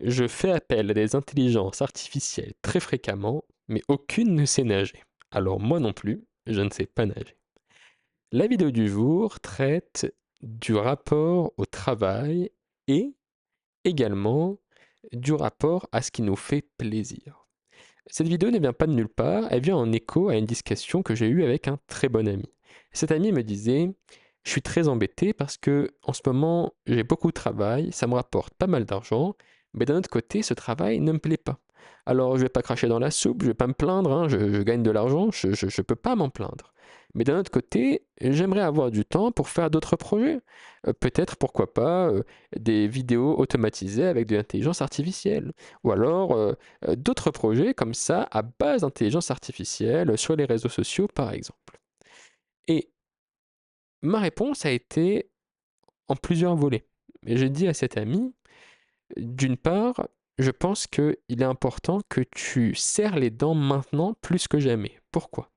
Je fais appel à des intelligences artificielles très fréquemment, mais aucune ne sait nager. Alors moi non plus, je ne sais pas nager. La vidéo du jour traite du rapport au travail et également du rapport à ce qui nous fait plaisir. Cette vidéo ne vient pas de nulle part, elle vient en écho à une discussion que j'ai eue avec un très bon ami. Cet ami me disait: je suis très embêté parce que en ce moment j'ai beaucoup de travail, ça me rapporte pas mal d'argent, mais d'un autre côté ce travail ne me plaît pas. Alors je vais pas cracher dans la soupe, je vais pas me plaindre, hein, je gagne de l'argent, je peux pas m'en plaindre. Mais d'un autre côté, j'aimerais avoir du temps pour faire d'autres projets. Peut-être, pourquoi pas, des vidéos automatisées avec de l'intelligence artificielle. Ou alors, d'autres projets comme ça à base d'intelligence artificielle sur les réseaux sociaux par exemple. Et ma réponse a été en plusieurs volets. Et j'ai dit à cet ami, d'une part, je pense qu'il est important que tu serres les dents maintenant plus que jamais. Pourquoi?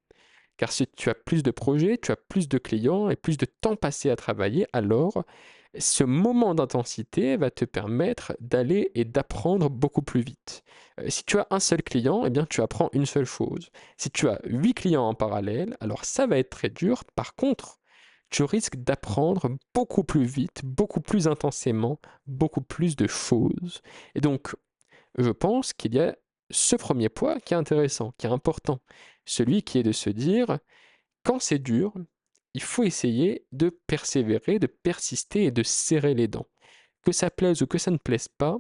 Car si tu as plus de projets, tu as plus de clients et plus de temps passé à travailler, alors ce moment d'intensité va te permettre d'aller et d'apprendre beaucoup plus vite. Si tu as un seul client, eh bien tu apprends une seule chose. Si tu as 8 clients en parallèle, alors ça va être très dur. Par contre, tu risques d'apprendre beaucoup plus vite, beaucoup plus intensément, beaucoup plus de choses. Et donc, je pense qu'il y a ce premier point qui est intéressant, qui est important. Celui qui est de se dire, quand c'est dur, il faut essayer de persévérer, de persister et de serrer les dents. Que ça plaise ou que ça ne plaise pas,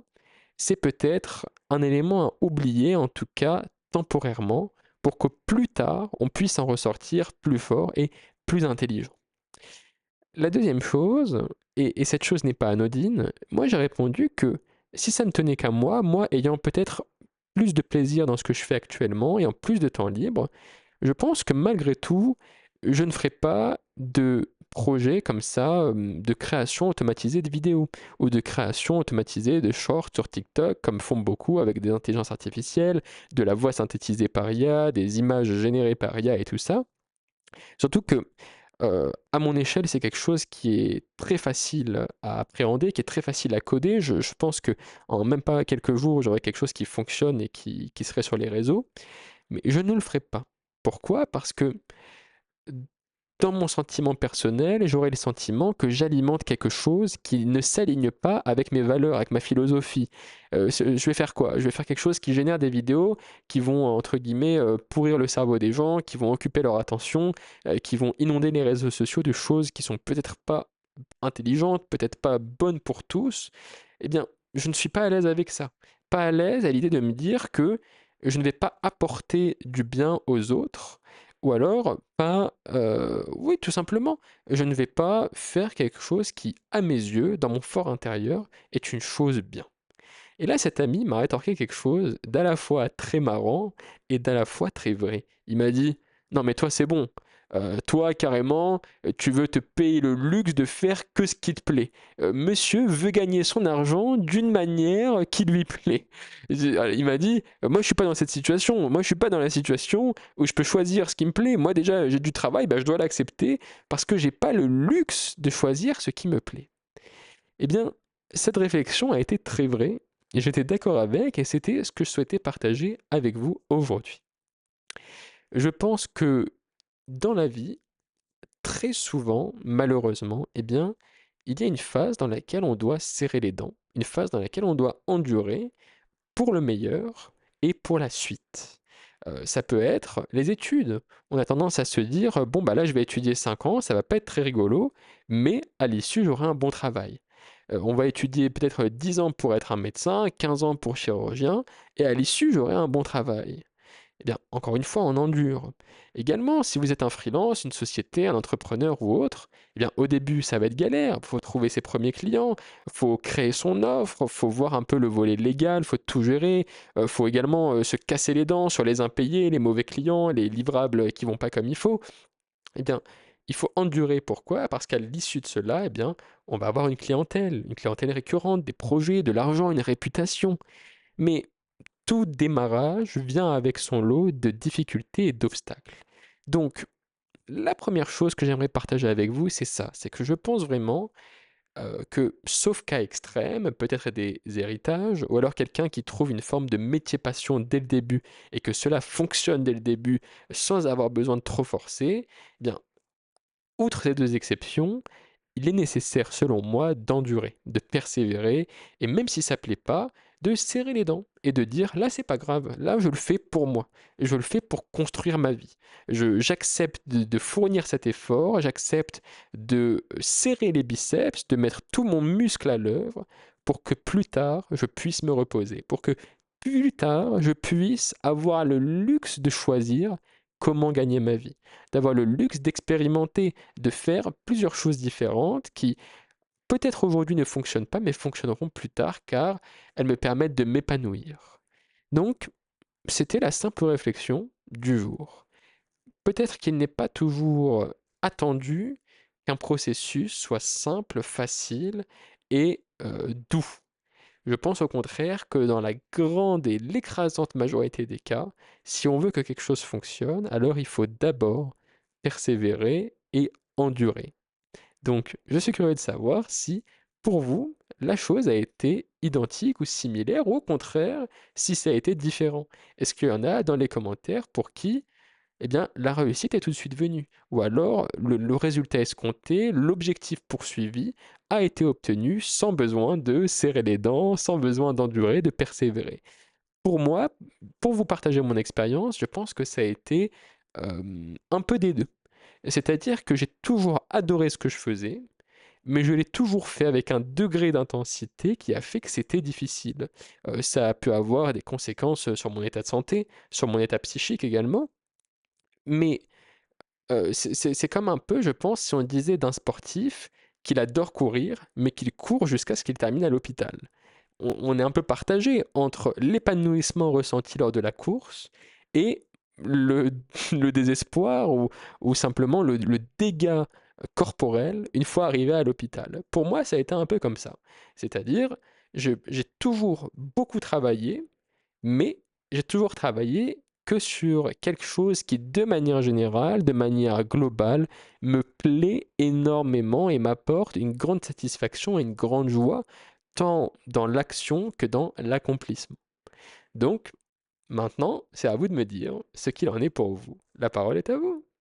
c'est peut-être un élément à oublier, en tout cas temporairement, pour que plus tard, on puisse en ressortir plus fort et plus intelligent. La deuxième chose, et cette chose n'est pas anodine, moi j'ai répondu que si ça ne tenait qu'à moi, moi ayant peut-être plus de plaisir dans ce que je fais actuellement et en plus de temps libre, je pense que malgré tout, je ne ferai pas de projet comme ça, de création automatisée de vidéos ou de création automatisée de shorts sur TikTok, comme font beaucoup avec des intelligences artificielles, de la voix synthétisée par IA, des images générées par IA et tout ça. Surtout que, à mon échelle, c'est quelque chose qui est très facile à appréhender, qui est très facile à coder. Je pense qu'en même pas quelques jours, j'aurai quelque chose qui fonctionne et qui serait sur les réseaux, mais je ne le ferai pas. Pourquoi? Parce que dans mon sentiment personnel, j'aurais le sentiment que j'alimente quelque chose qui ne s'aligne pas avec mes valeurs, avec ma philosophie. Je vais faire quoi? Je vais faire quelque chose qui génère des vidéos qui vont, entre guillemets, pourrir le cerveau des gens, qui vont occuper leur attention, qui vont inonder les réseaux sociaux de choses qui sont peut-être pas intelligentes, peut-être pas bonnes pour tous. Eh bien, je ne suis pas à l'aise avec ça. Pas à l'aise à l'idée de me dire que je ne vais pas apporter du bien aux autres, ou alors pas, oui, tout simplement, je ne vais pas faire quelque chose qui, à mes yeux, dans mon fort intérieur, est une chose bien. Et là, cet ami m'a rétorqué quelque chose d'à la fois très marrant et d'à la fois très vrai. Il m'a dit: «Non mais toi c'est bon, toi carrément, tu veux te payer le luxe de faire que ce qui te plaît. Monsieur veut gagner son argent d'une manière qui lui plaît». Il m'a dit: «Moi je suis pas dans cette situation, moi je suis pas dans la situation où je peux choisir ce qui me plaît. Moi déjà j'ai du travail, bah, je dois l'accepter parce que j'ai pas le luxe de choisir ce qui me plaît». Eh bien, cette réflexion a été très vraie, et j'étais d'accord avec, et c'était ce que je souhaitais partager avec vous aujourd'hui. Je pense que dans la vie, très souvent, malheureusement, eh bien, il y a une phase dans laquelle on doit serrer les dents, une phase dans laquelle on doit endurer pour le meilleur et pour la suite. Ça peut être les études. On a tendance à se dire, bon, bah là, je vais étudier 5 ans, ça va pas être très rigolo, mais à l'issue, j'aurai un bon travail. On va étudier peut-être 10 ans pour être un médecin, 15 ans pour chirurgien, et à l'issue, j'aurai un bon travail. Eh bien, encore une fois, on endure. Également, si vous êtes un freelance, une société, un entrepreneur ou autre, eh bien, au début, ça va être galère. Il faut trouver ses premiers clients, il faut créer son offre, il faut voir un peu le volet légal, il faut tout gérer. Il faut également se casser les dents sur les impayés, les mauvais clients, les livrables qui vont pas comme il faut. Eh bien, il faut endurer. Pourquoi? Parce qu'à l'issue de cela, eh bien, on va avoir une clientèle récurrente, des projets, de l'argent, une réputation. Mais tout démarrage vient avec son lot de difficultés et d'obstacles. Donc, la première chose que j'aimerais partager avec vous, c'est ça, c'est que je pense vraiment que, sauf cas extrême, peut-être des héritages, ou alors quelqu'un qui trouve une forme de métier-passion dès le début et que cela fonctionne dès le début sans avoir besoin de trop forcer, eh bien, outre ces 2 exceptions, il est nécessaire, selon moi, d'endurer, de persévérer, et même si ça plaît pas, de serrer les dents et de dire là c'est pas grave, là je le fais pour moi, je le fais pour construire ma vie. J'accepte de fournir cet effort, j'accepte de serrer les biceps, de mettre tout mon muscle à l'œuvre pour que plus tard je puisse me reposer, pour que plus tard je puisse avoir le luxe de choisir comment gagner ma vie, d'avoir le luxe d'expérimenter, de faire plusieurs choses différentes qui, peut-être aujourd'hui ne fonctionnent pas, mais fonctionneront plus tard car elles me permettent de m'épanouir. Donc, c'était la simple réflexion du jour. Peut-être qu'il n'est pas toujours attendu qu'un processus soit simple, facile et doux. Je pense au contraire que dans la grande et l'écrasante majorité des cas, si on veut que quelque chose fonctionne, alors il faut d'abord persévérer et endurer. Donc, je suis curieux de savoir si, pour vous, la chose a été identique ou similaire, ou au contraire, si ça a été différent. Est-ce qu'il y en a dans les commentaires pour qui, eh bien, la réussite est tout de suite venue? Ou alors, le résultat escompté, l'objectif poursuivi, a été obtenu sans besoin de serrer les dents, sans besoin d'endurer, de persévérer. Pour moi, pour vous partager mon expérience, je pense que ça a été un peu des deux. C'est-à-dire que j'ai toujours adoré ce que je faisais, mais je l'ai toujours fait avec un degré d'intensité qui a fait que c'était difficile. Ça a pu avoir des conséquences sur mon état de santé, sur mon état psychique également, mais c'est comme un peu, je pense, si on disait d'un sportif qu'il adore courir, mais qu'il court jusqu'à ce qu'il termine à l'hôpital. On est un peu partagé entre l'épanouissement ressenti lors de la course et le, le désespoir ou simplement le dégât corporel une fois arrivé à l'hôpital. Pour moi, ça a été un peu comme ça. C'est-à-dire, j'ai toujours beaucoup travaillé, mais j'ai toujours travaillé que sur quelque chose qui, de manière générale, de manière globale, me plaît énormément et m'apporte une grande satisfaction et une grande joie, tant dans l'action que dans l'accomplissement. Donc, maintenant, c'est à vous de me dire ce qu'il en est pour vous. La parole est à vous.